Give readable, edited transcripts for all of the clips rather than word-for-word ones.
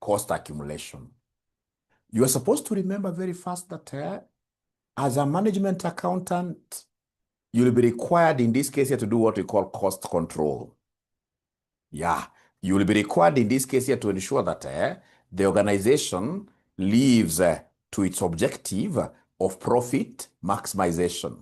cost accumulation. You are supposed to remember very fast that as a management accountant, you'll be required in this case here to do what we call cost control. Yeah, you will be required in this case here to ensure that the organization lives to its objective of profit maximization.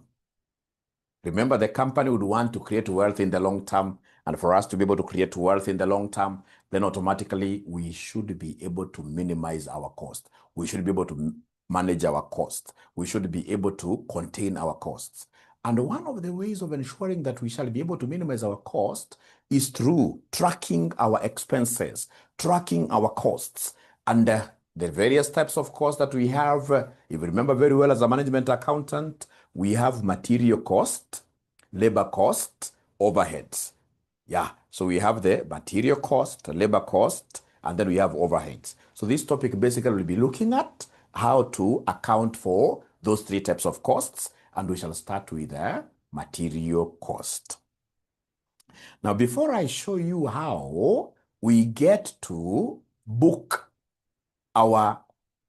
Remember, the company would want to create wealth in the long term, and for us to be able to create wealth in the long term, then automatically we should be able to minimize our cost. We should be able to manage our costs. We should be able to contain our costs. And one of the ways of ensuring that we shall be able to minimize our cost is through tracking our expenses, tracking our costs, and the various types of costs that we have. If you remember very well, as a management accountant, we have material cost, labor cost, overheads. Yeah, so we have the material cost, labor cost, and then we have overheads. So this topic basically will be looking at how to account for those three types of costs, and we shall start with material cost. Now, before I show you how we get to book our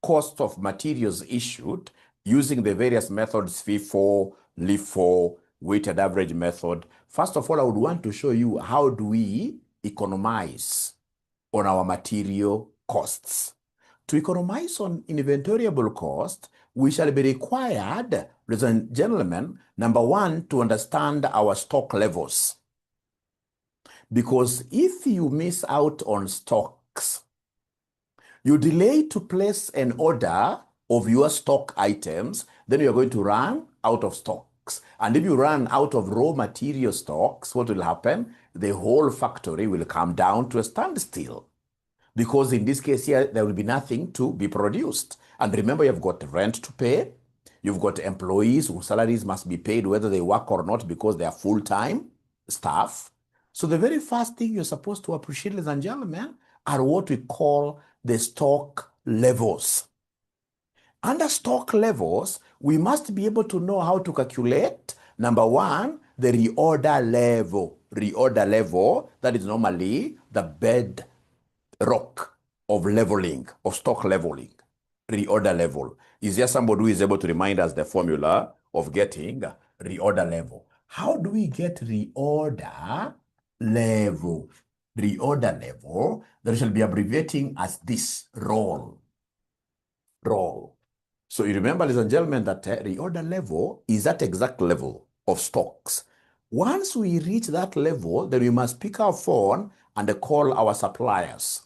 cost of materials issued using the various methods, FIFO, LIFO, weighted average method, first of all, I would want to show you how do we economize on our material costs. To economize on inventoriable cost, we shall be required, ladies and gentlemen, number one, to understand our stock levels. Because if you miss out on stocks, you delay to place an order of your stock items, then you're going to run out of stocks. And if you run out of raw material stocks, what will happen? The whole factory will come down to a standstill. Because in this case here, there will be nothing to be produced. And remember, you've got rent to pay. You've got employees whose salaries must be paid whether they work or not because they are full-time staff. So the very first thing you're supposed to appreciate, ladies and gentlemen, are what we call the stock levels. Under stock levels, we must be able to know how to calculate, number one, the reorder level. Reorder level, that is normally the bedrock of leveling, of stock leveling. Reorder level. Is there somebody who is able to remind us the formula of getting reorder level? How do we get reorder level? Reorder level, that shall be abbreviating as this, roll. Roll. So you remember, ladies and gentlemen, that reorder level is that exact level of stocks. Once we reach that level, then we must pick our phone and call our suppliers.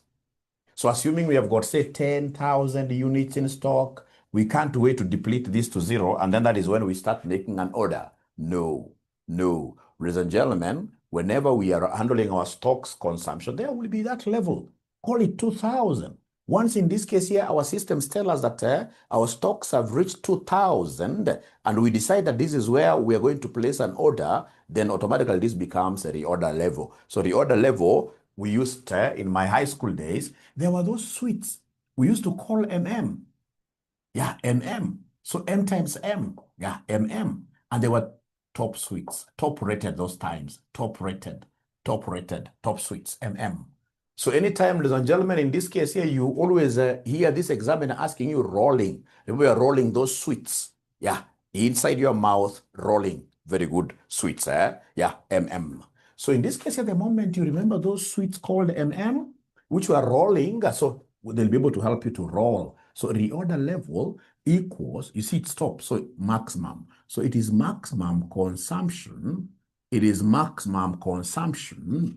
So assuming we have got, say, 10,000 units in stock, we can't wait to deplete this to zero, and then that is when we start making an order. No, no. Ladies and gentlemen, whenever we are handling our stocks consumption, there will be that level. Call it 2,000. Once in this case here, our systems tell us that our stocks have reached 2,000, and we decide that this is where we are going to place an order, then automatically this becomes a reorder level. So reorder level, we used in my high school days, there were those sweets we used to call MM. Yeah, MM. So M times M. Yeah, MM. And they were top sweets, top rated those times, top rated, top sweets, MM. So anytime, ladies and gentlemen, in this case here, you always hear this examiner asking you rolling. Remember, you're rolling those sweets. Yeah, inside your mouth, rolling. Very good sweets, Yeah, MM. So in this case, at the moment, you remember those sweets called MM, which were rolling, so they'll be able to help you to roll. So reorder level equals, you see it stops, so maximum. So it is maximum consumption. It is maximum consumption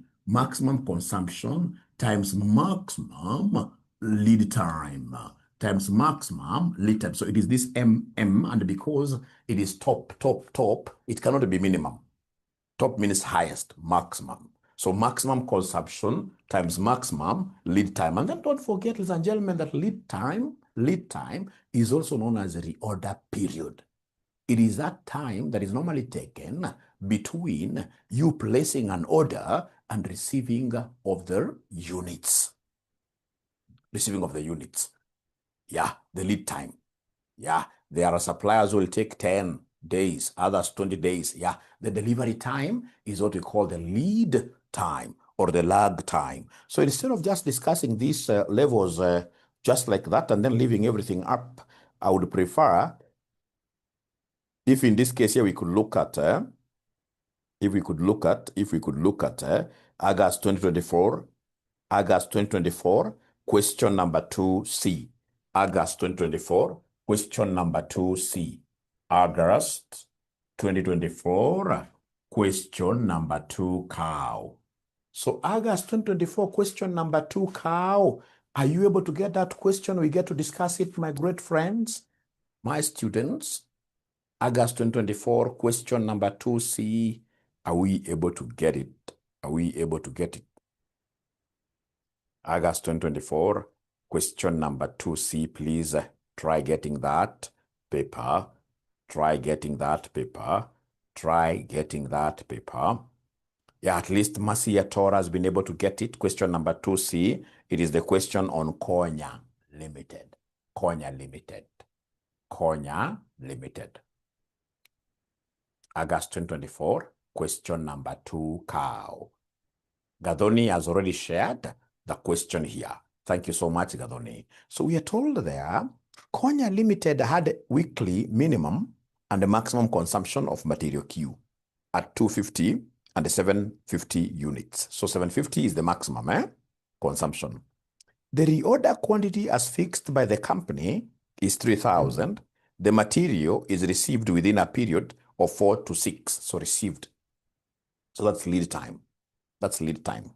times maximum lead time times maximum lead time. So it is this MM, and because it is top, it cannot be minimum. Top means highest, maximum. So maximum consumption times maximum lead time. And then don't forget, ladies and gentlemen, that lead time is also known as a reorder period. It is that time that is normally taken between you placing an order and receiving of the units. Receiving of the units. Yeah, the lead time. Yeah, there are suppliers who will take 10 days, others 20 days. Yeah, the delivery time is what we call the lead time or the lag time. So instead of just discussing these levels just like that and then leaving everything up, I would prefer, if in this case here we could look at, August 2024, question number 2C. August 2024, question number 2C. August 2024, question number 2 cow. So August 2024, question number 2 cow. Are you able to get that question? We get to discuss it, my great friends, my students. August 2024, question number 2C. Are we able to get it? Are we able to get it? August 2024, question number 2C. Please try getting that paper. Try getting that paper. Try getting that paper. Yeah, at least 𝑪𝑰𝑭𝑨 has been able to get it. Question number 2C. It is the question on Konya Limited. Konya Limited. Konya Limited. August 2024, question number 2 cow. Gadoni has already shared the question here. Thank you so much, Gadoni. So we are told there, Konya Limited had weekly minimum and the maximum consumption of material Q at 250 and 750 units. So 750 is the maximum consumption. The reorder quantity as fixed by the company is 3,000. The material is received within a period of 4 to 6. So received. So that's lead time. That's lead time.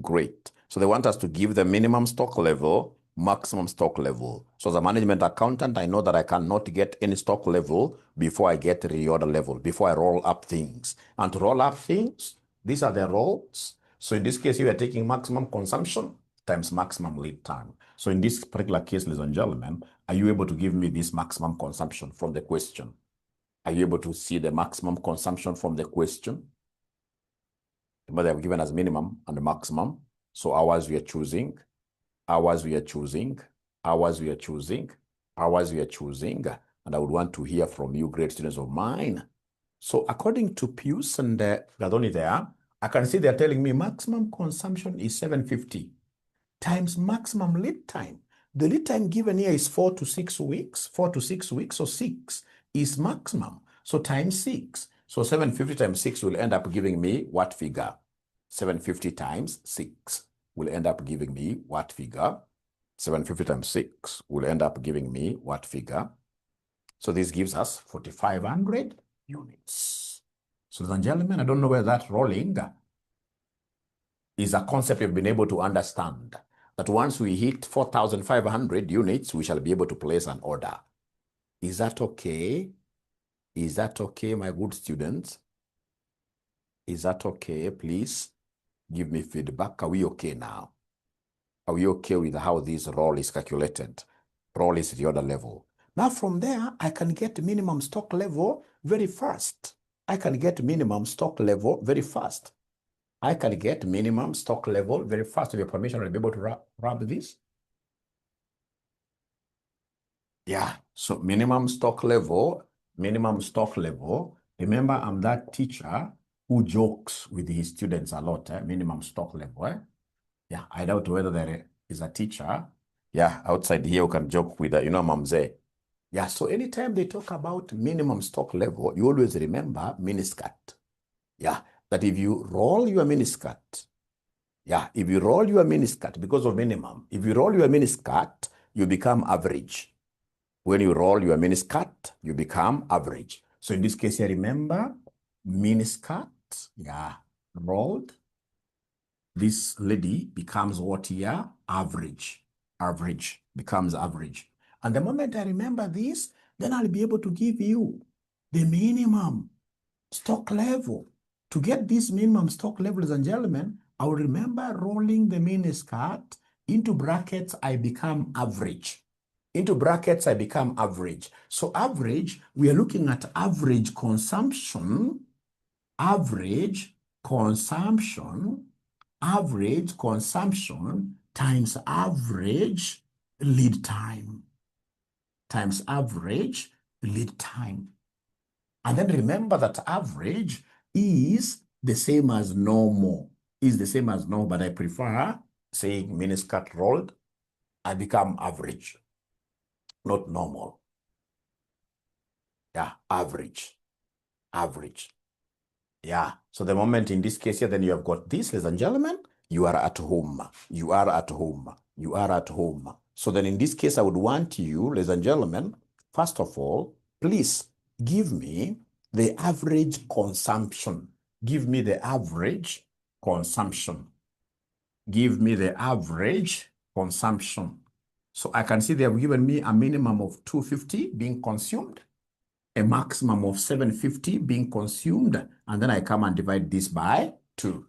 Great. So they want us to give the minimum stock level, maximum stock level. So as a management accountant, I know that I cannot get any stock level before I get reorder level, before I roll up things. And to roll up things, these are the rolls. So in this case, you are taking maximum consumption times maximum lead time. So in this particular case, ladies and gentlemen, are you able to give me this maximum consumption from the question? Are you able to see the maximum consumption from the question? But they have given us minimum and the maximum. So hours we are choosing, hours we are choosing, hours we are choosing, hours we are choosing. And I would want to hear from you, great students of mine. So according to Pius and Gadoni there, I can see they're telling me maximum consumption is 750 times maximum lead time. The lead time given here is 4 to 6 weeks. 4 to 6 weeks, so 6 is maximum. So times 6. So 750 times 6 will end up giving me what figure? 750 times 6 will end up giving me what figure? 750 times 6 will end up giving me what figure? So this gives us 4,500 units. So ladies and gentlemen, I don't know whether that rolling is a concept you've been able to understand. That once we hit 4,500 units, we shall be able to place an order. Is that okay? Is that okay, my good students? Is that okay? Please give me feedback. Are we okay now? Are we okay with how this roll is calculated? Roll is the order level. Now from there, I can get minimum stock level very fast. I can get minimum stock level very fast. I can get minimum stock level very fast. With your permission, I'll be able to rub this. Yeah, so minimum stock level. Remember, I'm that teacher who jokes with his students a lot, minimum stock level. Yeah, I doubt whether there is a teacher, yeah, outside here who can joke with, 𝑪𝑰𝑭𝑨. Yeah, so anytime they talk about minimum stock level, you always remember miniskirt. Yeah, that if you roll your miniskirt, if you roll your miniskirt because of minimum, if you roll your miniskirt, you become average. When you roll your miniskirt, you become average. So in this case here, remember, miniskirt, rolled. This lady becomes what here? Average. Average becomes average. And the moment I remember this, then I'll be able to give you the minimum stock level. To get this minimum stock level, ladies and gentlemen, I will remember rolling the miniskirt into brackets, I become average. Into brackets, I become average. So average, we are looking at average consumption times average lead time. Times average lead time. And then remember that average is the same as normal. is the same as no, but I prefer saying miniskirt rolled. I become average, not normal. Yeah, average, average. Yeah, so the moment in this case here, then you have got this, ladies and gentlemen, you are at home. You are at home. You are at home. So then in this case, I would want you, ladies and gentlemen, first of all, please give me the average consumption. Give me the average consumption. Give me the average consumption. So I can see they have given me a minimum of 250 being consumed, a maximum of 750 being consumed, and then I come and divide this by 2.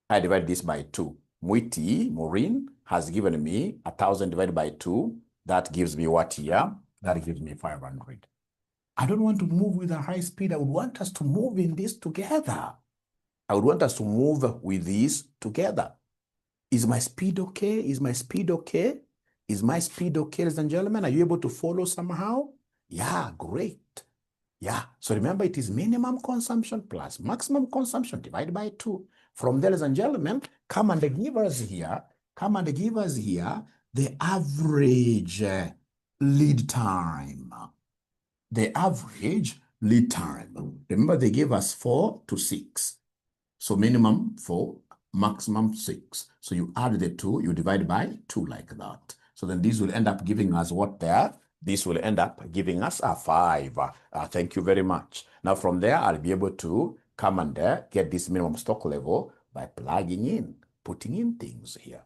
I divide this by 2. Maureen, has given me 1,000 divided by 2. That gives me what here? That gives me 500. I don't want to move with a high speed. I would want us to move in this together. I would want us to move with this together. Is my speed okay? Is my speed okay? Is my speed okay, ladies and gentlemen? Are you able to follow somehow? Yeah, great. Yeah, so remember it is minimum consumption plus maximum consumption divided by 2. From there, ladies and gentlemen, come and give us here the average lead time. The average lead time. Remember they gave us 4 to 6. So minimum 4, maximum 6. So you add the 2, you divide by 2 like that. So then this will end up giving us what there? This will end up giving us a 5. Thank you very much. Now from there, I'll be able to come and get this minimum stock level by plugging in, putting in things here.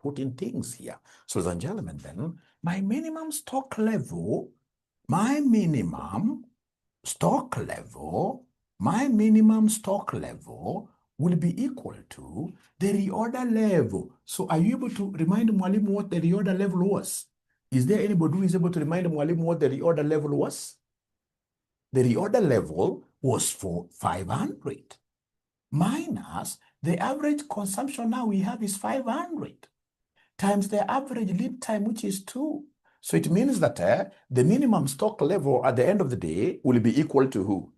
Putting things here. So ladies and gentlemen, then, my minimum stock level, my minimum stock level will be equal to the reorder level. So are you able to remind Mwalimu what the reorder level was? Is there anybody who is able to remind Mwalimu what the reorder level was? The reorder level was for 500 minus the average consumption now we have is 500 times the average lead time, which is 2. So it means that the minimum stock level at the end of the day will be equal to who?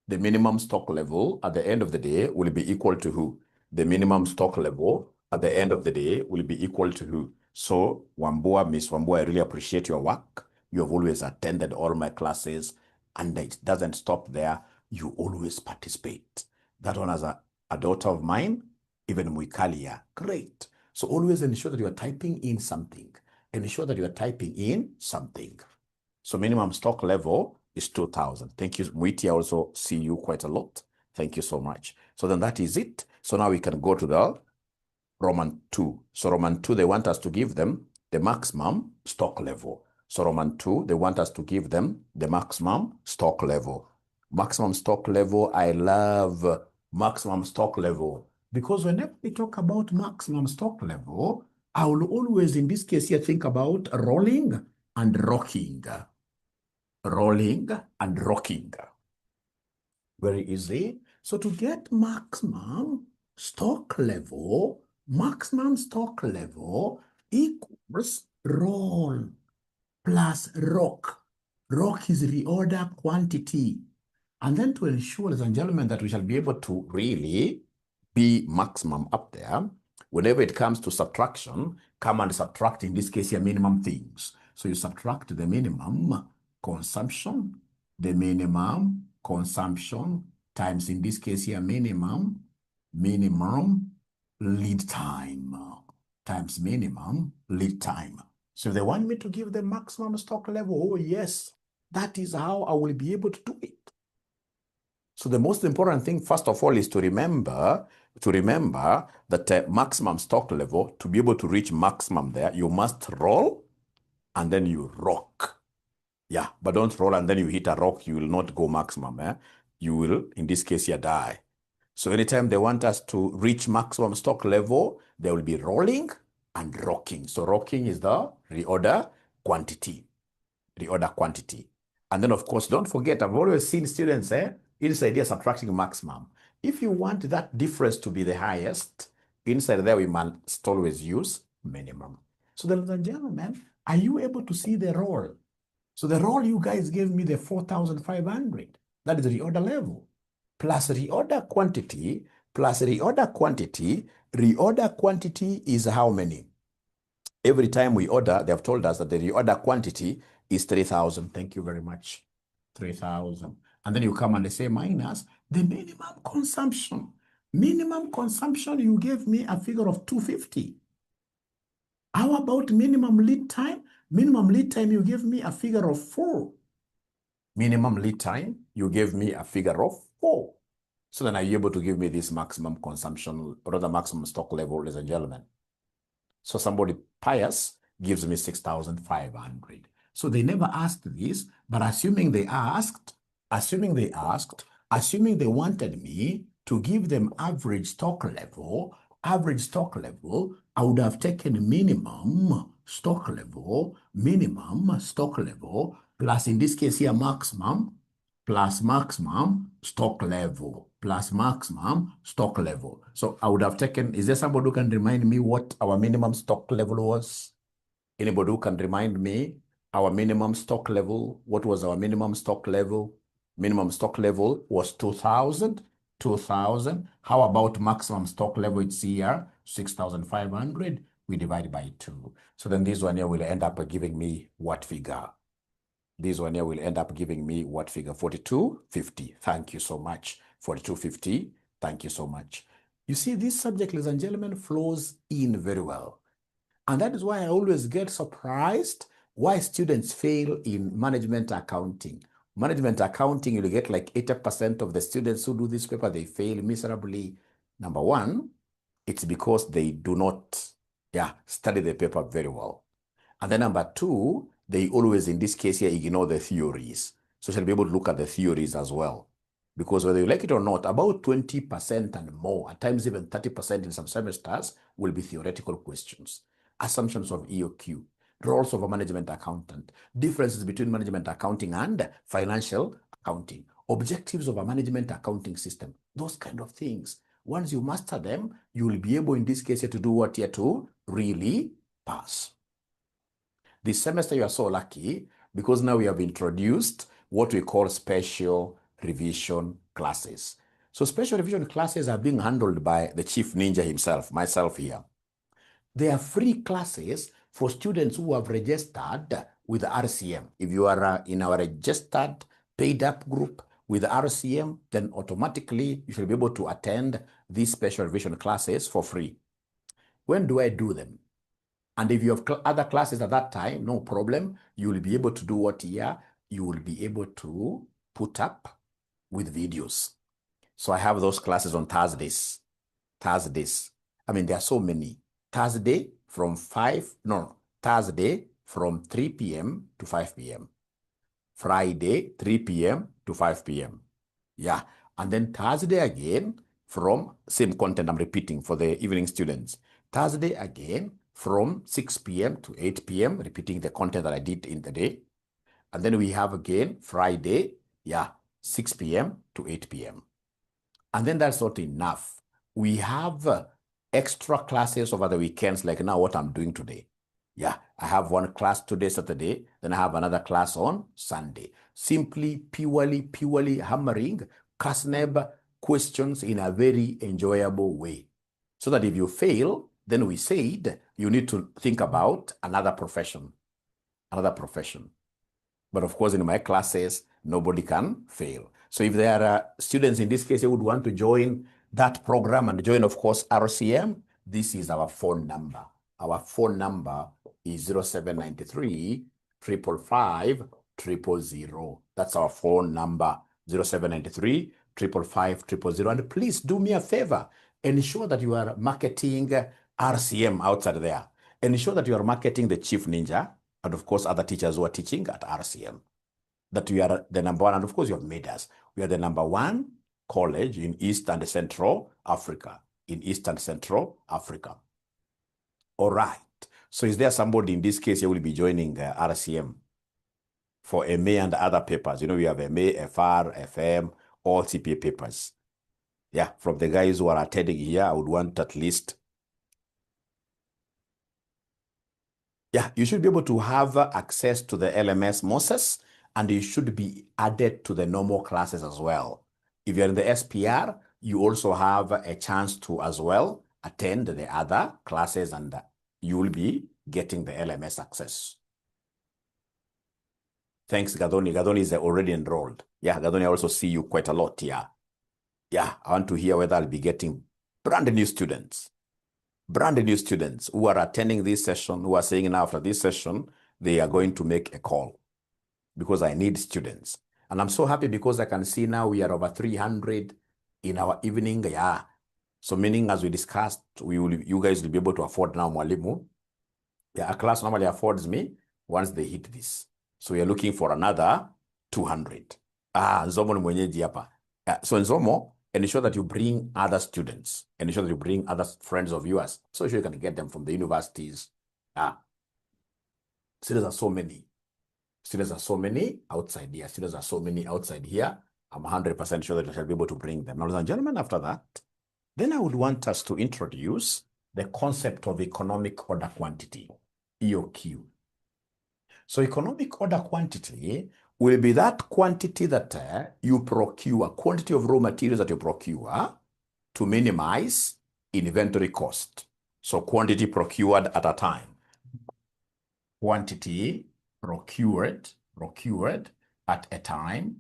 The minimum stock level at the end of the day will be equal to who? The minimum stock level at the end of the day will be equal to who? So, Wambua, Miss Wambua, I really appreciate your work. You have always attended all my classes, and it doesn't stop there. You always participate. That one as a daughter of mine, even Mwikalia, great. So always ensure that you are typing in something. Ensure that you are typing in something. So minimum stock level is 2,000. Thank you, Mwiti. I also see you quite a lot. Thank you so much. So then that is it. So now we can go to the Roman 2. So Roman 2, they want us to give them the maximum stock level. So Roman 2, they want us to give them the maximum stock level. Maximum stock level, I love maximum stock level. Because whenever we talk about maximum stock level, I will always, in this case here, think about rolling and rocking. Rolling and rocking. Very easy. So to get maximum stock level equals roll plus rock. Rock is reorder quantity. And then to ensure, ladies and gentlemen, that we shall be able to really be maximum up there, whenever it comes to subtraction, come and subtract, in this case here, minimum things. So you subtract the minimum consumption, times, in this case here, minimum lead time, times minimum lead time. So if they want me to give the maximum stock level, oh yes, that is how I will be able to do it. So the most important thing, first of all, is to remember that maximum stock level, to be able to reach maximum there, you must roll and then you rock. Yeah, but don't roll and then you hit a rock, you will not go maximum. You will, in this case, you die. So anytime they want us to reach maximum stock level, they will be rolling and rocking. So rocking is the reorder quantity. And then, of course, don't forget, I've always seen students, inside there subtracting maximum. If you want that difference to be the highest, inside there we must always use minimum. So ladies and gentlemen, are you able to see the roll? So the roll you guys gave me the 4,500. That is the reorder level. Plus reorder quantity plus reorder quantity. Reorder quantity is how many? Every time we order, they have told us that the reorder quantity is 3,000. Thank you very much. 3,000. And then you come and they say minus the minimum consumption. Minimum consumption, you gave me a figure of 250. How about minimum lead time? Minimum lead time, you gave me a figure of 4. Minimum lead time, you gave me a figure of 4. So then are you able to give me this maximum consumption, or the maximum stock level, ladies and gentlemen? So somebody pious gives me 6,500. So they never asked this, but assuming they wanted me to give them average stock level, I would have taken minimum stock level, plus in this case here maximum, plus maximum stock level, plus maximum stock level. So I would have taken, is there somebody who can remind me what our minimum stock level was? Anybody who can remind me our minimum stock level? What was our minimum stock level? Minimum stock level was 2,000. 2,000. How about maximum stock level? It's here, 6,500. We divide by 2. So then this one here will end up giving me what figure? This one here will end up giving me what figure? 4250. Thank you so much. 4250. Thank you so much. You see, this subject, ladies and gentlemen, flows in very well. And that is why I always get surprised why students fail in management accounting. Management accounting, you'll get like 80% of the students who do this paper, they fail miserably. Number one, it's because they do not study the paper very well. And then number two, they always, in this case here, ignore the theories. So you'll be able to look at the theories as well. Because whether you like it or not, about 20% and more, at times even 30% in some semesters, will be theoretical questions. Assumptions of EOQ, roles of a management accountant, differences between management accounting and financial accounting, objectives of a management accounting system, those kind of things. Once you master them, you will be able, in this case, here to do what here to really pass. This semester, you are so lucky because now we have introduced what we call special revision classes. So special revision classes are being handled by the Chief Ninja himself, myself here. They are free classes for students who have registered with RCM. If you are in our registered paid up group with RCM, then automatically you should be able to attend these special revision classes for free. When do I do them? And if you have other classes at that time, no problem. You will be able to do what here? You will be able to put up with videos. So I have those classes on Thursdays. I mean, there are so many. Thursday from 3 p.m. to 5 p.m. Friday, 3 p.m. to 5 p.m. Yeah. And then Thursday again from same content I'm repeating for the evening students. Thursday again from 6 p.m. to 8 p.m., repeating the content that I did in the day. And then we have again Friday, 6 p.m. to 8 p.m. And then that's not enough. We have extra classes over the weekends, like now what I'm doing today. Yeah, I have one class today, Saturday, then I have another class on Sunday. Simply, purely hammering CASNEB questions in a very enjoyable way. So that if you fail, then we said you need to think about another profession. But of course, in my classes, nobody can fail. So if there are students in this case who would want to join that program and join, of course, RCM, this is our phone number. Our phone number is 0793 555 000. That's our phone number, 0793 555 000. And please do me a favor. Ensure that you are marketing RCM outside there. Ensure that you are marketing the Chief Ninja and, of course, other teachers who are teaching at RCM. That we are the number one, and of course, you have made us. We are the number one college in East and Central Africa. All right. So is there somebody in this case who will be joining RCM for MA and other papers? You know, we have MA, FR, FM, all CPA papers. Yeah, from the guys who are attending here, I would want at least, you should be able to have access to the LMS Moses, and you should be added to the normal classes as well. If you're in the SPR, you also have a chance to as well attend the other classes, and you will be getting the LMS access. Thanks, Gadoni. Gadoni is already enrolled. Yeah, Gadoni, I also see you quite a lot here. Yeah, I want to hear whether I'll be getting brand new students who are attending this session, who are saying now after this session, they are going to make a call because I need students. And I'm so happy because I can see now we are over 300 in our evening. Yeah. So meaning, as we discussed, you guys will be able to afford now Mwalimu. Yeah, a class normally affords me once they hit this. So we are looking for another 200. Nzomo ni mwenyeji hapa. So Nzomo, ensure that you bring other students, ensure that you bring other friends of yours, so sure you can get them from the universities. Students are so many. Students are so many outside here. Students are so many outside here. I'm 100% sure that I shall be able to bring them. Now, ladies and gentlemen, after that, then I would want us to introduce the concept of economic order quantity, EOQ. So economic order quantity will be that quantity that you procure, quantity of raw materials that you procure to minimize inventory cost. So quantity procured at a time. Quantity procured at a time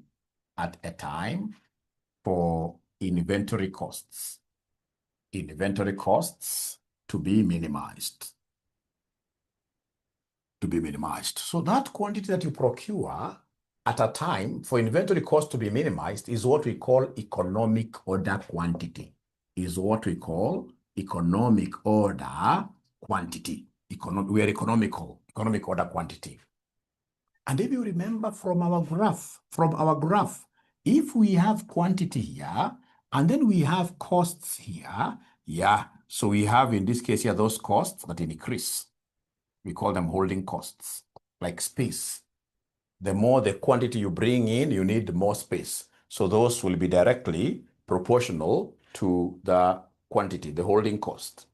for inventory costs. Inventory costs to be minimized. So that quantity that you procure at a time for inventory cost to be minimized is what we call economic order quantity. We are economic order quantity. And if you remember from our graph, if we have quantity here, and then we have costs here, so we have in this case here those costs that increase. We call them holding costs, like space. The more the quantity you bring in, you need more space. So those will be directly proportional to the quantity, the holding cost.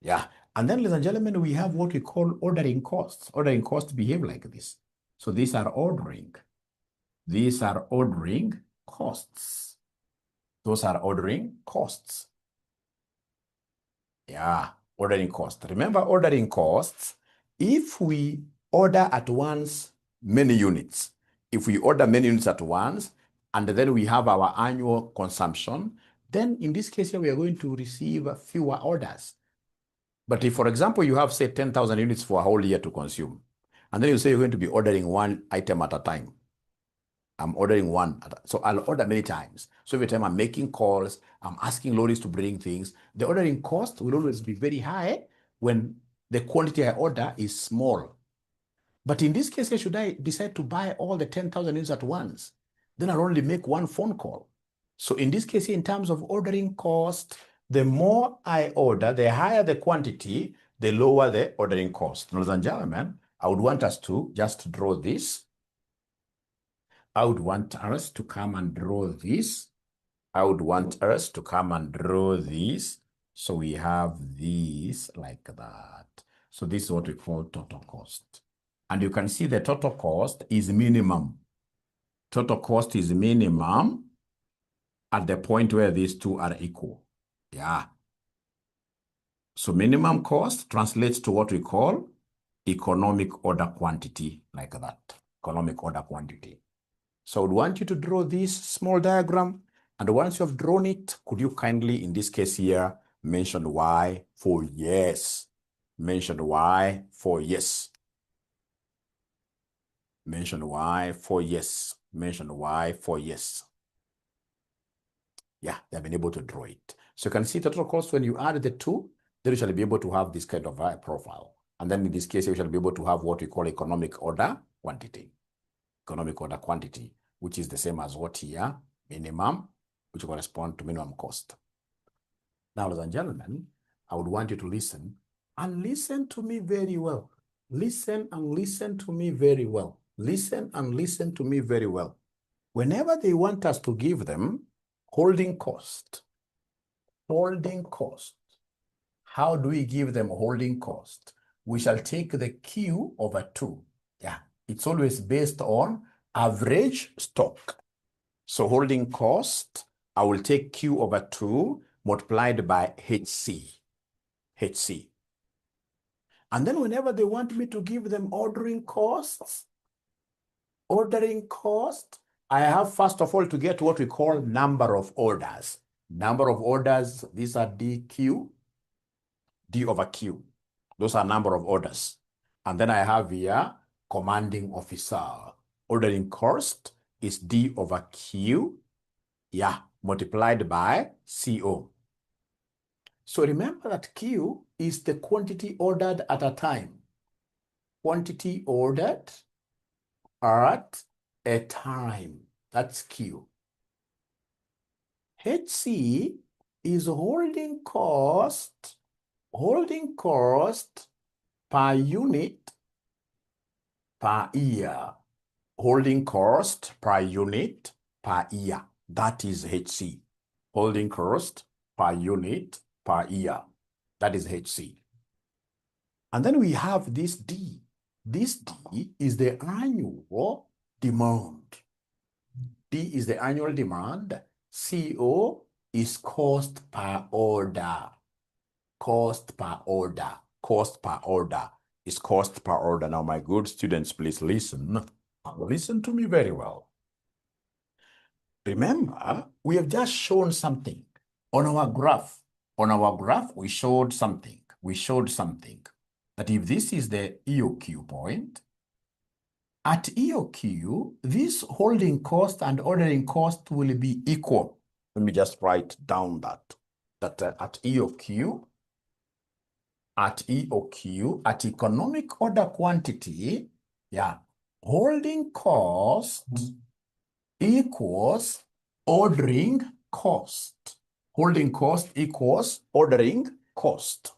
Yeah. And then, ladies and gentlemen, we have what we call ordering costs. Ordering costs behave like this. So these are ordering costs. Those are ordering costs. Yeah, ordering costs. Remember, ordering costs, if we order at once many units, if we order many units at once, and then we have our annual consumption, then in this case here, we are going to receive fewer orders. But if, for example, you have, say, 10,000 units for a whole year to consume, and then you say you're going to be ordering one item at a time. I'm ordering one, so I'll order many times. So every time I'm making calls, I'm asking lorries to bring things, the ordering cost will always be very high when the quantity I order is small. But in this case, should I decide to buy all the 10,000 units at once, then I'll only make one phone call. So in this case, in terms of ordering cost, the more I order, the higher the quantity, the lower the ordering cost. Ladies and gentlemen, I would want us to just draw this. I would want us to come and draw this. So we have this like that. So this is what we call total cost. And you can see the total cost is minimum. Total cost is minimum at the point where these two are equal. Yeah. So minimum cost translates to what we call economic order quantity, like that. Economic order quantity. So I would want you to draw this small diagram. And once you have drawn it, could you kindly, in this case here, mention Y for yes. Mention Y for yes. Mention Y for yes. Mention Y for yes. Yeah, they've been able to draw it. So you can see total cost when you add the two, then you shall be able to have this kind of profile. And then in this case, you shall be able to have what we call economic order quantity. Economic order quantity, which is the same as what here, minimum, which corresponds to minimum cost. Now, ladies and gentlemen, I would want you to listen and listen to me very well. Listen and listen to me very well. Listen and listen to me very well. Whenever they want us to give them holding cost, how do we give them holding cost? We shall take the Q over 2. Yeah, it's always based on average stock. So holding cost I will take Q over 2 multiplied by HC. And then whenever they want me to give them ordering cost, I have first of all to get what we call number of orders. Number of orders, these are DQ, D over Q. Those are number of orders. And then I have here commanding officer. Ordering cost is D over Q, multiplied by CO. So remember that Q is the quantity ordered at a time. Quantity ordered at a time. That's Q. HC is holding cost per unit per year. Holding cost per unit per year. That is HC. Holding cost per unit per year. That is HC. And then we have this D. This D is the annual demand. D is the annual demand. CO is cost per order. Cost per order. Cost per order is cost per order. Now, my good students, please listen. Listen to me very well. Remember, we have just shown something on our graph. On our graph, we showed something. That if this is the EOQ point, at EOQ, this holding cost and ordering cost will be equal. Let me just write down that at EOQ, at economic order quantity, holding cost equals ordering cost. Holding cost equals ordering cost.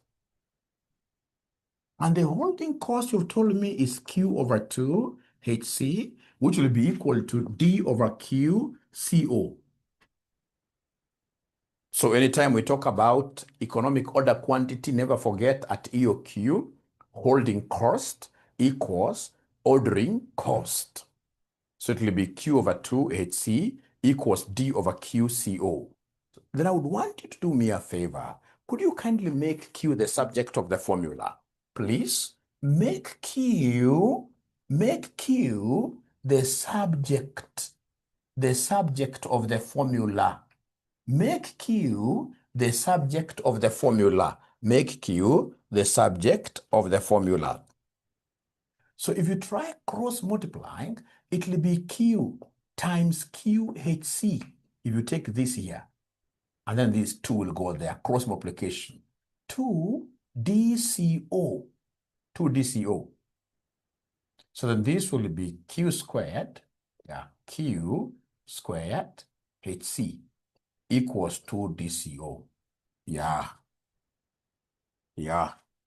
And the holding cost you've told me is Q over 2 HC, which will be equal to D over Q CO. So anytime we talk about economic order quantity, never forget at EOQ, holding cost equals ordering cost. So it will be Q over 2 HC equals D over Q CO. Then I would want you to do me a favor. Could you kindly make Q the subject of the formula? Please make Q the subject of the formula. Make Q the subject of the formula. Make Q the subject of the formula. So if you try cross multiplying, it will be Q times QHC. If you take this here, and then these 2 will go there, cross multiplication. 2 DCO. So then this will be Q squared, Q squared HC equals 2 DCO.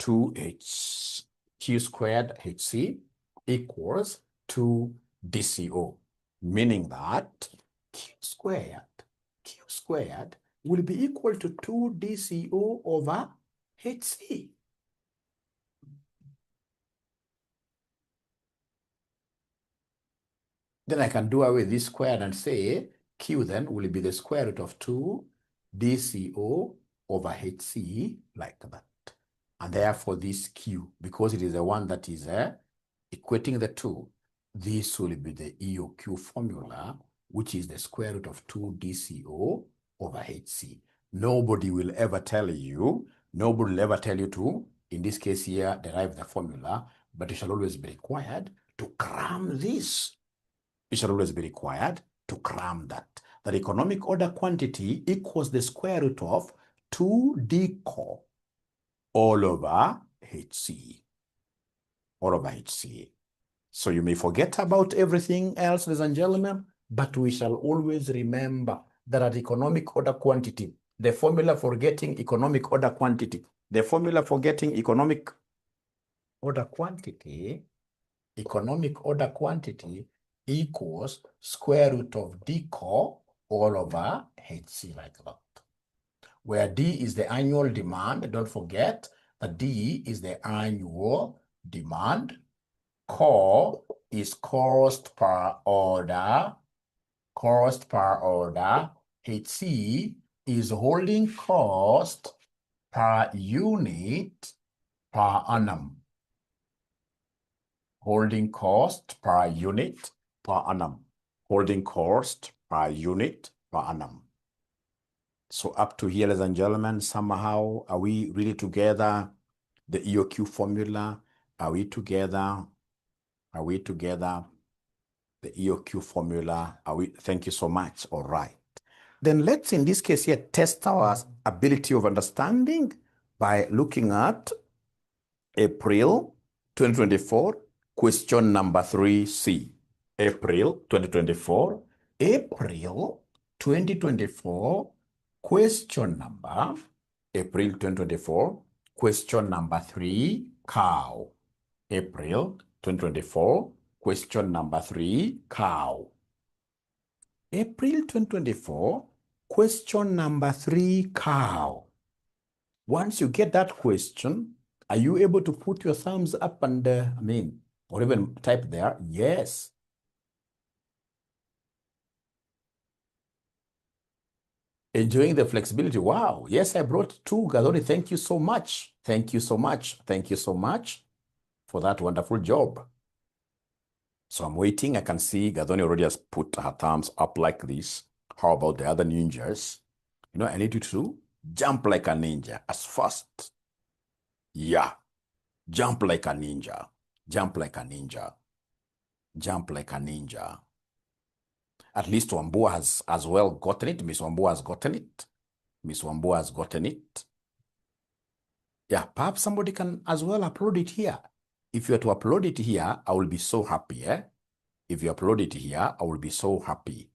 2H Q squared HC equals 2 DCO, meaning that Q squared will be equal to 2 DCO over HC. Then I can do away with this squared and say Q then will be the square root of 2 DCO over HC, like that. And therefore this Q, because it is the one that is equating the 2, this will be the EOQ formula, which is the square root of 2 DCO over HC. Nobody will ever tell you to, in this case here, derive the formula, but it shall always be required to cram this. It shall always be required to cram that. That economic order quantity equals the square root of 2 DCO all over HC. All over HC. So you may forget about everything else, ladies and gentlemen, but we shall always remember that at economic order quantity, the formula for getting economic order quantity, economic order quantity equals square root of DCO all over HC, like that. Where D is the annual demand, don't forget that D is the annual demand. CO is cost per order. HC is holding cost per unit per annum. Holding cost per unit per annum. Holding cost per unit per annum. So up to here, ladies and gentlemen, somehow, are we really together? The EOQ formula, are we together? Are we together? The EOQ formula, are we? Thank you so much. All right. Then let's, in this case here, test our ability of understanding by looking at April 2024, question number 3C. April 2024, April 2024, question number, April 2024, question number 3, cow. April 2024, question number 3, cow. April 2024, question number 3, cow. Once you get that question, are you able to put your thumbs up and, or even type there, yes. Enjoying the flexibility. Wow. Yes, I brought 2. Gadori, thank you so much. Thank you so much. Thank you so much for that wonderful job. So I'm waiting. I can see Gadoni already has put her thumbs up like this. How about the other ninjas? You know, I need you to jump like a ninja as fast. Yeah. Jump like a ninja. Jump like a ninja. Jump like a ninja. At least Wambua has as well gotten it. Miss Wambua has gotten it. Miss Wambua has gotten it. Yeah, perhaps somebody can as well upload it here. If you are to upload it here, I will be so happy. If you upload it here, I will be so happy.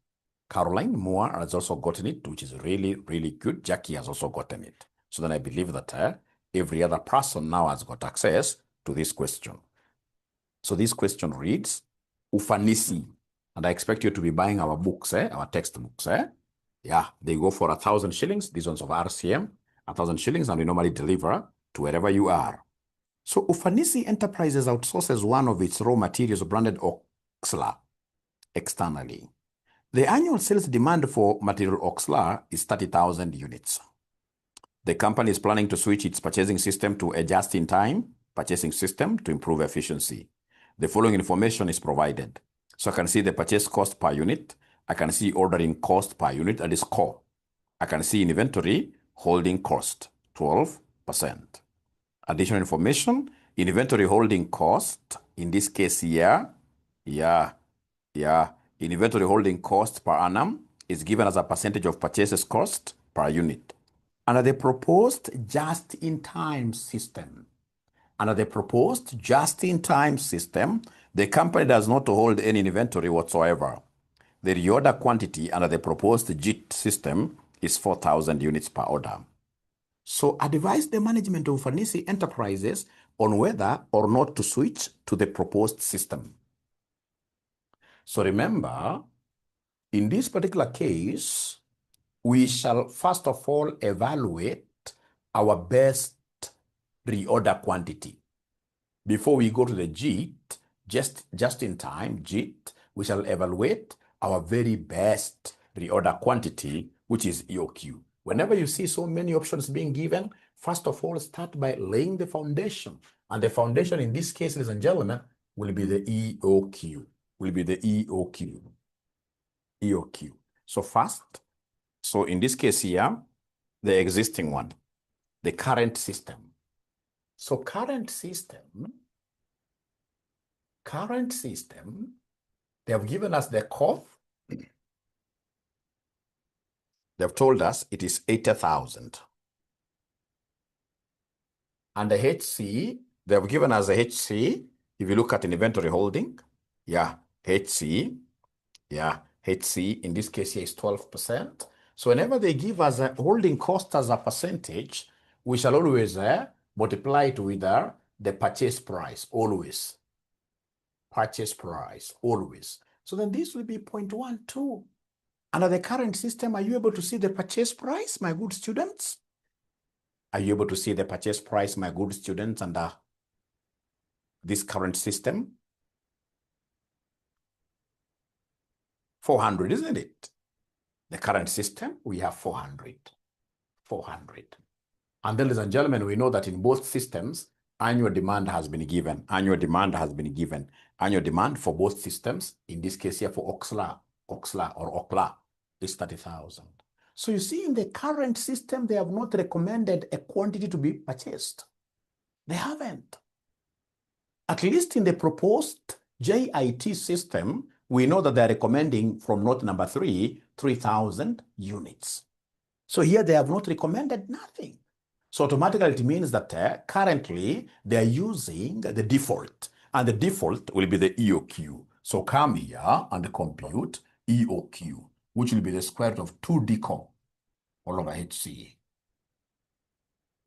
Caroline Moore has also gotten it, which is really, really good. Jackie has also gotten it. So then I believe that every other person now has got access to this question. So this question reads, ufanisi. And I expect you to be buying our books, our textbooks. Yeah, they go for 1,000 shillings. These ones of RCM, 1,000 shillings, and we normally deliver to wherever you are. So Ufanisi Enterprises outsources one of its raw materials branded Oxlar externally. The annual sales demand for material Oxlar is 30,000 units. The company is planning to switch its purchasing system to a just-in-time purchasing system to improve efficiency. The following information is provided. So I can see the purchase cost per unit. I can see ordering cost per unit, that is core. I can see inventory holding cost, 12%. Additional information, inventory holding cost, in this case here, inventory holding cost per annum is given as a percentage of purchases cost per unit. Under the proposed just-in-time system, the company does not hold any inventory whatsoever. The reorder quantity under the proposed JIT system is 4,000 units per order. So advise the management of Ufanisi Enterprises on whether or not to switch to the proposed system. So remember, in this particular case, we shall first of all evaluate our best reorder quantity. Before we go to the JIT, just in time, JIT, we shall evaluate our very best reorder quantity, which is EOQ. Whenever you see so many options being given, first of all, start by laying the foundation. And the foundation in this case, ladies and gentlemen, will be the EOQ. EOQ. So first, so in this case here, the existing one, the current system. So current system, they have given us the cost. They've told us it is 80,000. And the HC, they've given us a HC. If you look at an inventory holding, HC in this case here is 12%. So whenever they give us a holding cost as a percentage, we shall always multiply it with the purchase price, always. Purchase price, always. So then this will be 0.12. Under the current system, are you able to see the purchase price, my good students? Are you able to see the purchase price, my good students, under this current system? 400, isn't it? The current system, we have 400. 400. And then, ladies and gentlemen, we know that in both systems, annual demand has been given. Annual demand has been given. Annual demand for both systems, in this case here for Oxla is 30,000. So you see, in the current system, they have not recommended a quantity to be purchased. They haven't. At least in the proposed JIT system, we know that they're recommending from note number 3, 3,000 units. So here they have not recommended nothing. So automatically it means that currently they're using the default, and the default will be the EOQ. So come here and compute EOQ, which will be the square root of 2D all over HC.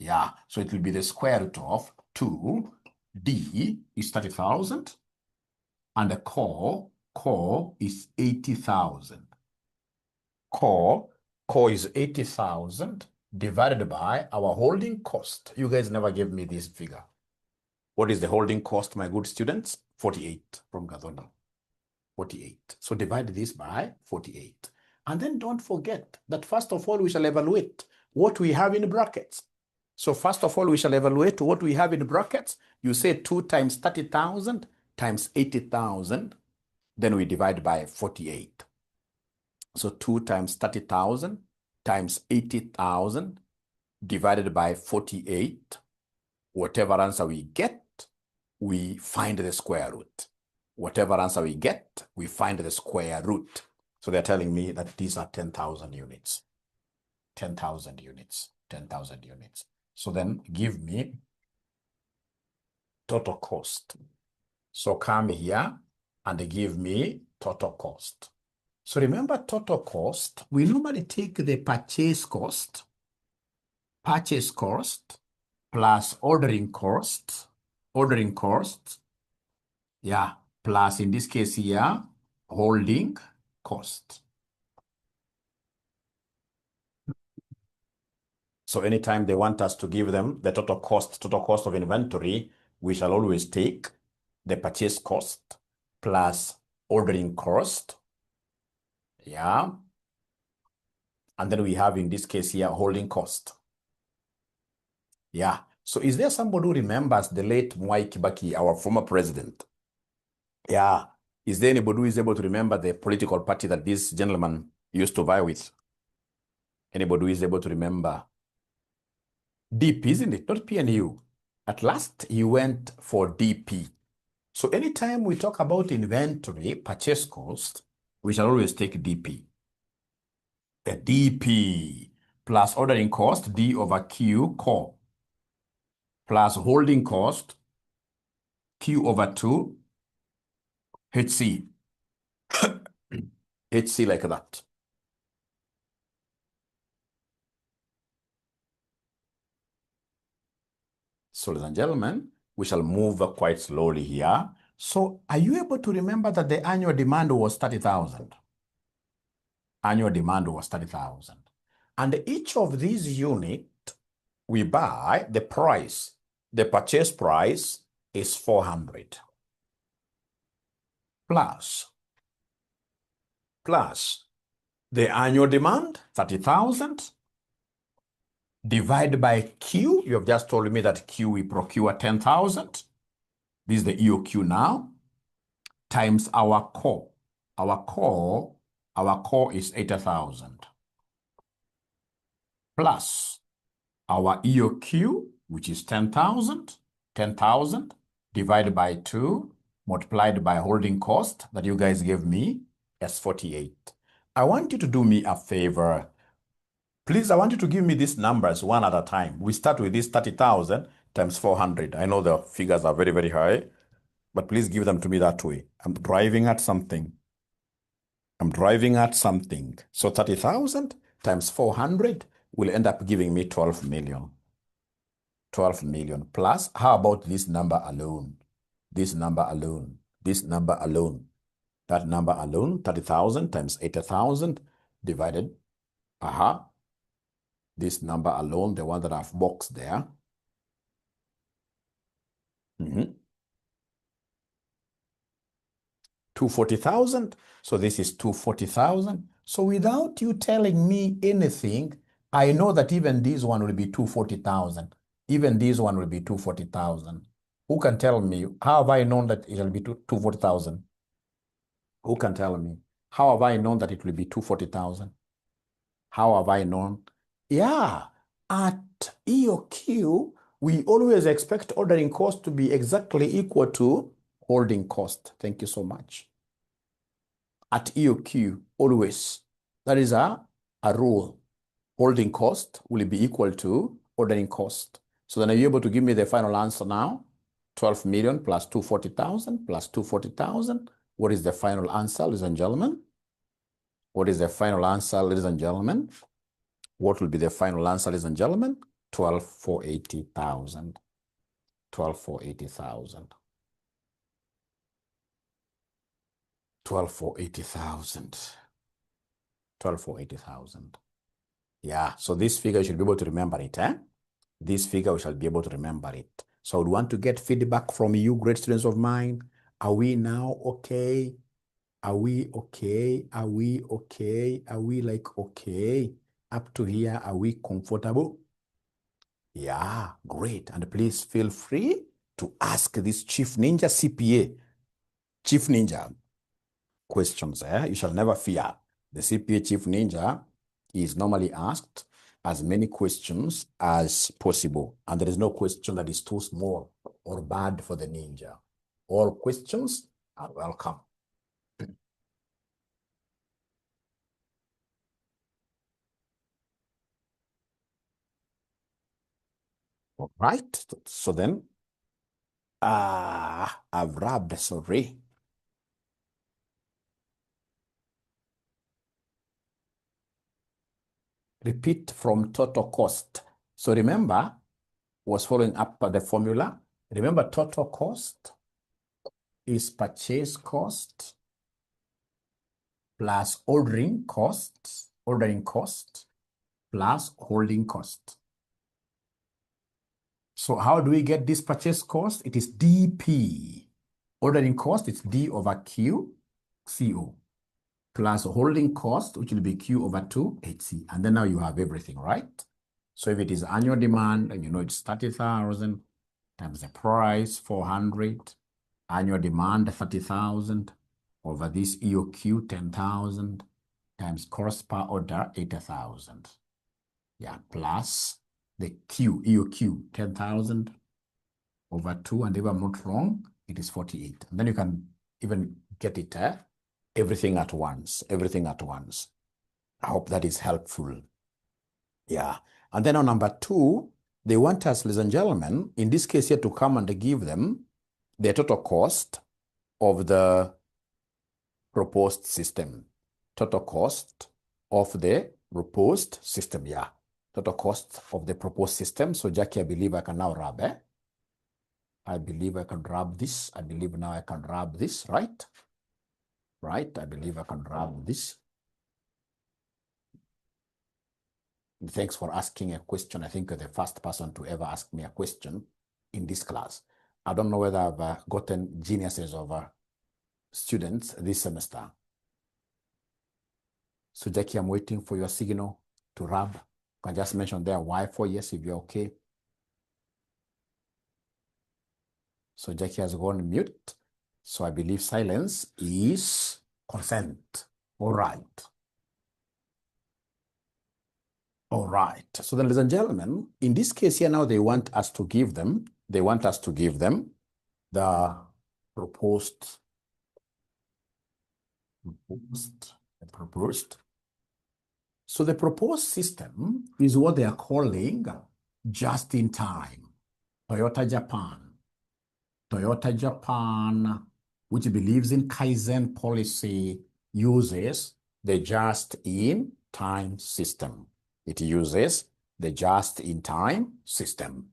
Yeah, so it will be the square root of 2D is 30,000, and the core is 80,000. Core is 80,000 divided by our holding cost. You guys never gave me this figure. What is the holding cost, my good students? 48 from Gathona. 48. So divide this by 48. And then don't forget that first of all, we shall evaluate what we have in brackets. So first of all, we shall evaluate what we have in brackets. You say 2 times 30,000 times 80,000. Then we divide by 48. So 2 times 30,000 times 80,000 divided by 48. Whatever answer we get, we find the square root. Whatever answer we get, we find the square root. So they're telling me that these are 10,000 units. 10,000 units. 10,000 units. So then give me total cost. So come here and give me total cost. So remember total cost, we normally take the purchase cost plus ordering cost, yeah, plus in this case here, holding cost. So anytime they want us to give them the total cost of inventory, we shall always take the purchase cost plus ordering cost. Yeah. And then we have in this case here, holding cost. Yeah. So is there somebody who remembers the late 𝑪𝑰𝑭𝑨 Kibaki, our former president? Yeah. Is there anybody who is able to remember the political party that this gentleman used to vie with? Anybody who is able to remember? DP, isn't it? Not PNU. At last, he went for DP. So anytime we talk about inventory, purchase cost, we shall always take DP. The DP plus ordering cost, D over Q, core, plus holding cost, Q over 2, HC. HC like that. So, ladies and gentlemen, we shall move quite slowly here. So, are you able to remember that the annual demand was 30,000? Annual demand was 30,000. And each of these units we buy, the price, the purchase price is 400. Plus the annual demand, 30,000, divided by Q. You have just told me that Q we procure 10,000. This is the EOQ now, times our core. Our core is 80,000. Plus our EOQ, which is 10,000, 10,000 divided by 2, multiplied by holding cost that you guys gave me, as 48. I want you to do me a favor. Please, I want you to give me these numbers one at a time. We start with this 30,000 times 400. I know the figures are very, very high, but please give them to me that way. I'm driving at something. So 30,000 times 400 will end up giving me 12 million. 12 million plus, how about this number alone? This number alone. That number alone, 30,000 times 80,000 divided, this number alone, the one that I've boxed there. 240,000. So this is 240,000. So without you telling me anything, I know that even this one will be 240,000. Even this one will be 240,000. Who can tell me? How have I known that it will be 240,000? Who can tell me? How have I known that it will be 240,000? How have I known? Yeah, at EOQ, we always expect ordering cost to be exactly equal to holding cost. Thank you so much. At EOQ, always. That is a rule. Holding cost will be equal to ordering cost. So then are you able to give me the final answer now? 12 million plus 240,000 plus 240,000. What is the final answer, ladies and gentlemen? What is the final answer, ladies and gentlemen? What will be the final answer, ladies and gentlemen? 12,480,000. 12,480,000. 12,480,000. 12,480,000. Yeah, so this figure you should be able to remember it, eh? This figure we shall be able to remember it. So I would want to get feedback from you, great students of mine. Are we now okay? Are we okay? Are we okay? Are we like okay? Up to here, are we comfortable? Yeah, great. And please feel free to ask this Chief Ninja CPA, Chief Ninja questions. You shall never fear. The CPA Chief Ninja is normally asked as many questions as possible. And there is no question that is too small or bad for the ninja. All questions are welcome. All right. So then, I've rubbed, sorry. Repeat from total cost. So remember, was following up the formula. Remember, total cost is purchase cost plus ordering cost plus holding cost. So how do we get this purchase cost? It is DP. Ordering cost, it's D over Q, CO, plus holding cost, which will be Q over 2, HC. And then now you have everything, right? So if it is annual demand, and you know it's 30,000 times the price, 400, annual demand, 30,000, over this EOQ, 10,000, times cost per order, 80,000. Yeah, plus the Q, EOQ, 10,000 over 2, and if I'm not wrong, it is 48. And then you can even get it, everything at once, everything at once. I hope that is helpful. Yeah. And then on number 2, they want us, ladies and gentlemen, in this case here, to come and give them the total cost of the proposed system. Total cost of the proposed system, yeah. Total cost of the proposed system. So Jackie, I believe I can now rub, I believe I can rub this. I believe now I can rub this, right? Right, I believe I can rub this. Thanks for asking a question. I think you're the first person to ever ask me a question in this class. I don't know whether I've gotten geniuses of students this semester. So Jackie, I'm waiting for your signal to rub. You can just mention there Y4, yes, if you're okay. So Jackie has gone mute. So I believe silence is consent. All right. All right. So then, ladies and gentlemen, in this case here now, they want us to give them the proposed. So the proposed system is what they are calling just in time. Toyota Japan, which believes in Kaizen policy, uses the just-in-time system. It uses the just-in-time system.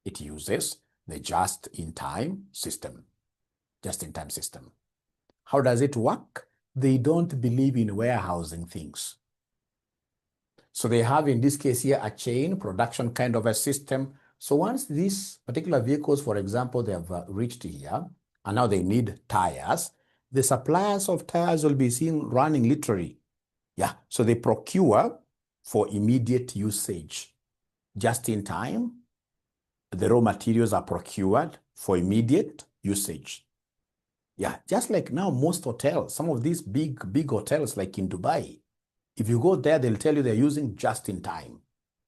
It uses the just-in-time system. Just-in-time system. How does it work? They don't believe in warehousing things. So they have, in this case here, a chain production kind of a system. So once these particular vehicles, for example, they have reached here, and now they need tires, the suppliers of tires will be seen running literally Yeah, so they procure for immediate usage. Just in time, the raw materials are procured for immediate usage. Yeah, just like now most hotels, some of these big hotels like in Dubai, if you go there, they'll tell you they're using just in time.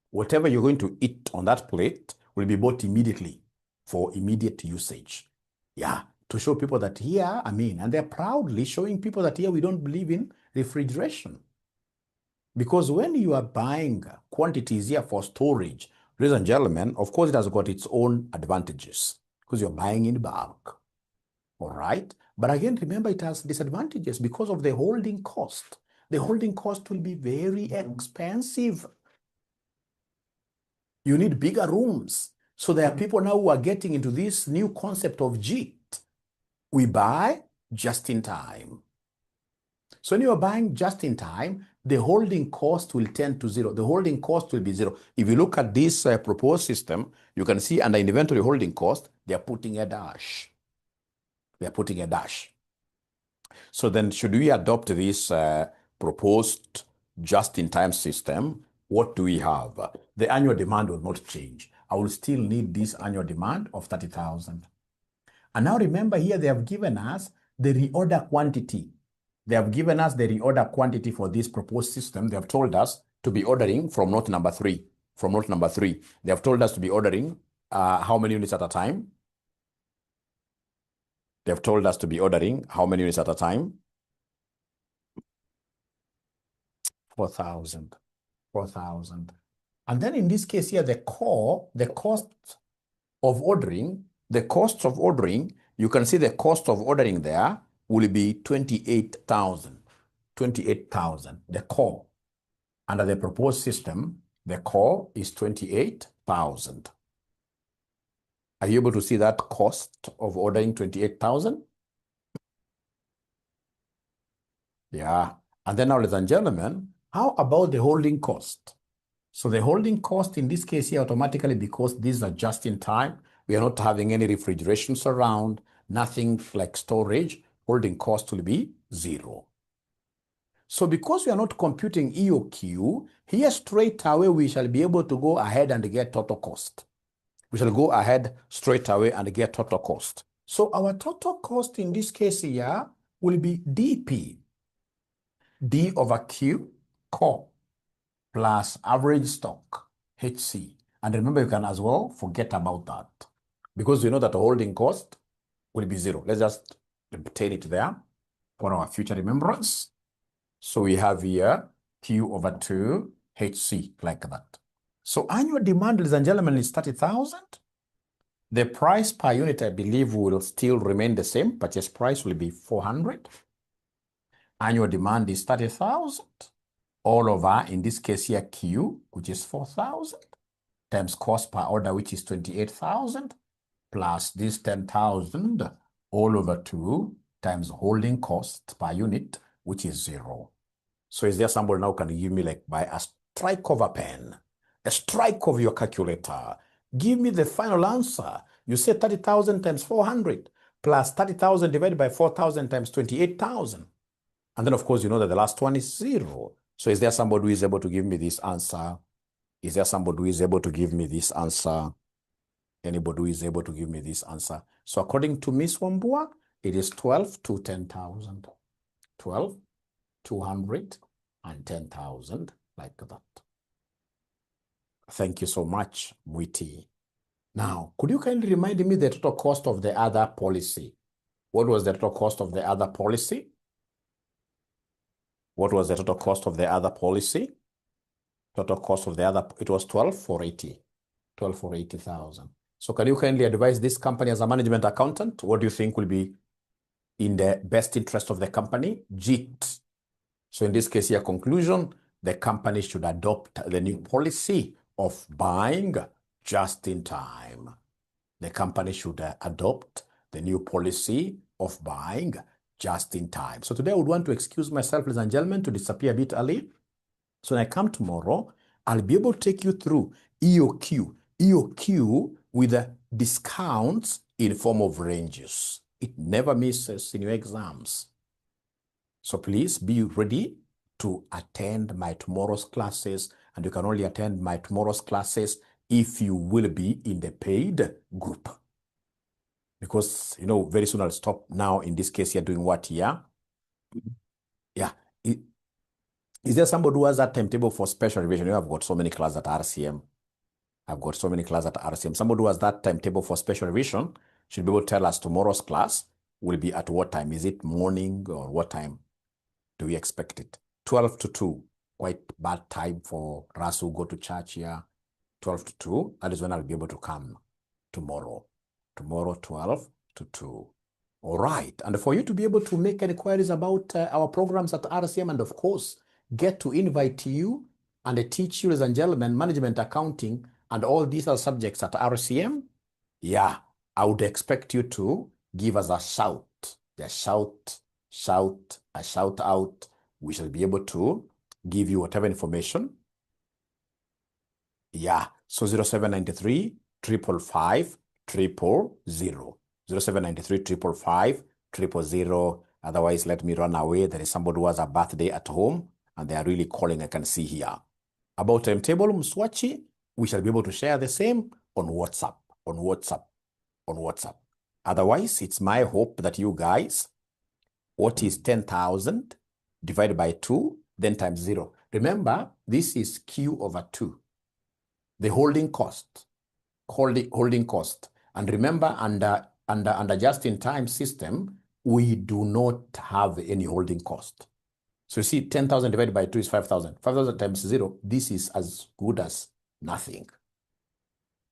Whatever you're going to eat on that plate will be bought immediately for immediate usage. Yeah, to show people that here, and they're proudly showing people that here we don't believe in refrigeration. Because when you are buying quantities here for storage, ladies and gentlemen, of course it has got its own advantages because you're buying in bulk. All right. But again, remember it has disadvantages because of the holding cost. The holding cost will be very expensive. You need bigger rooms. So there are people now who are getting into this new concept of JIT. We buy just in time. So when you are buying just in time, the holding cost will tend to zero. The holding cost will be zero. If you look at this proposed system, you can see under inventory holding cost, they are putting a dash. They are putting a dash. So then should we adopt this proposed just-in-time system, what do we have? The annual demand will not change. I will still need this annual demand of 30,000. And now remember here, they have given us the reorder quantity. They have given us the reorder quantity for this proposed system. They have told us to be ordering from lot number 3. From lot number 3. They have told us to be ordering how many units at a time? They have told us to be ordering how many units at a time? 4,000. 4,000. And then in this case here, the cost of ordering, you can see the cost of ordering there will be 28,000. 28,000, the core. Under the proposed system, the core is 28,000. Are you able to see that cost of ordering 28,000? Yeah. And then now, ladies and gentlemen, how about the holding cost? So the holding cost in this case here automatically, because these are just in time, we are not having any refrigerations around, nothing like storage, holding cost will be 0. So because we are not computing EOQ, here straight away we shall be able to go ahead and get total cost. We shall go ahead straight away and get total cost. So our total cost in this case here will be DP, D over Q, core, plus average stock, HC. And remember, you can as well forget about that because you know that the holding cost will be 0. Let's just obtain it there for our future remembrance. So we have here Q over 2 HC like that. So annual demand, ladies and gentlemen, is 30,000. The price per unit, I believe, will still remain the same. Purchase price will be 400. Annual demand is 30,000. All over, in this case here, Q, which is 4,000, times cost per order, which is 28,000, plus this 10,000, all over 2, times holding cost per unit, which is 0. So is there somebody now can give me, like, by a strike of a pen, a strike of your calculator, give me the final answer. You say 30,000 times 400, plus 30,000 divided by 4,000 times 28,000. And then, of course, you know that the last one is 0. So is there somebody who is able to give me this answer? Is there somebody who is able to give me this answer? Anybody who is able to give me this answer? So according to 𝑪𝑰𝑭𝑨, it is 12 to 10,000. 12, 200, and 10,000, like that. Thank you so much, Mwiti. Now, could you kindly remind me the total cost of the other policy? What was the total cost of the other policy? What was the total cost of the other policy? Total cost of the other, it was 12,480. 12,480,000. So can you kindly advise this company as a management accountant? What do you think will be in the best interest of the company? JIT. So in this case here, conclusion, the company should adopt the new policy of buying just in time. The company should adopt the new policy of buying just in time. So today I would want to excuse myself, ladies and gentlemen, to disappear a bit early. So when I come tomorrow, I'll be able to take you through EOQ with the discounts in form of ranges. It never misses in your exams. So please be ready to attend my tomorrow's classes, and you can only attend my tomorrow's classes if you will be in the paid group. Because, very soon I'll stop now. In this case, you're doing what here? Yeah. Is there somebody who has that timetable for special revision? I've got so many classes at RCM. Somebody who has that timetable for special revision should be able to tell us tomorrow's class will be at what time. Is it morning or what time do we expect it? 12 to 2. Quite bad time for us who go to church here. 12 to 2. That is when I'll be able to come tomorrow. Tomorrow, 12 to 2. All right. And for you to be able to make inquiries about our programs at RCM, and of course, get to invite you and teach you, ladies and gentlemen, management, accounting, and all these other subjects at RCM, yeah, I would expect you to give us a shout. A shout out. We shall be able to give you whatever information. Yeah, so 0793 555 000. 0793 555 000. Otherwise, let me run away. There is somebody who has a birthday at home, and they are really calling. I can see here. About timetable, Mswachi, we shall be able to share the same on WhatsApp. Otherwise, it's my hope that you guys, what is 10,000 divided by 2, then times 0. Remember, this is Q over 2. The holding cost. And remember, under just-in-time system, we do not have any holding cost. So you see, 10,000 divided by 2 is 5,000. 5,000 times 0, this is as good as nothing.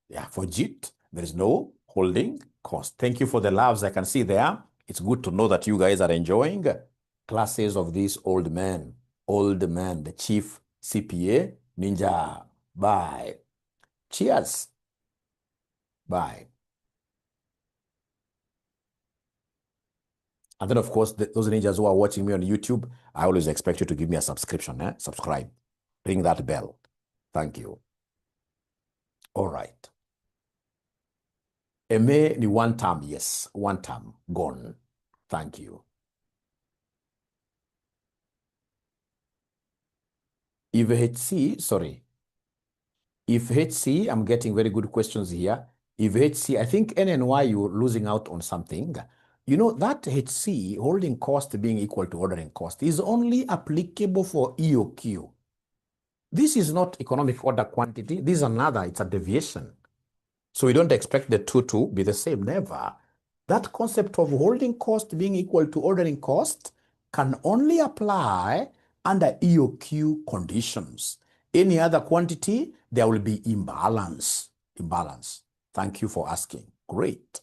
Yeah, for JIT, there is no holding cost. Thank you for the loves I can see there. It's good to know that you guys are enjoying classes of this old man, the chief CPA ninja. Bye. Cheers. Bye. And then, of course, those ninjas who are watching me on YouTube, I always expect you to give me a subscription. Subscribe. Ring that bell. Thank you. All right. MA ni 1 term. Yes, 1 term. Gone. Thank you. If HC, I'm getting very good questions here. If HC, I think NNY, you're losing out on something. That HC, holding cost being equal to ordering cost, is only applicable for EOQ. This is not economic order quantity. This is another, it's a deviation. So we don't expect the two to be the same, never. That concept of holding cost being equal to ordering cost can only apply under EOQ conditions. Any other quantity, there will be imbalance. Thank you for asking. Great.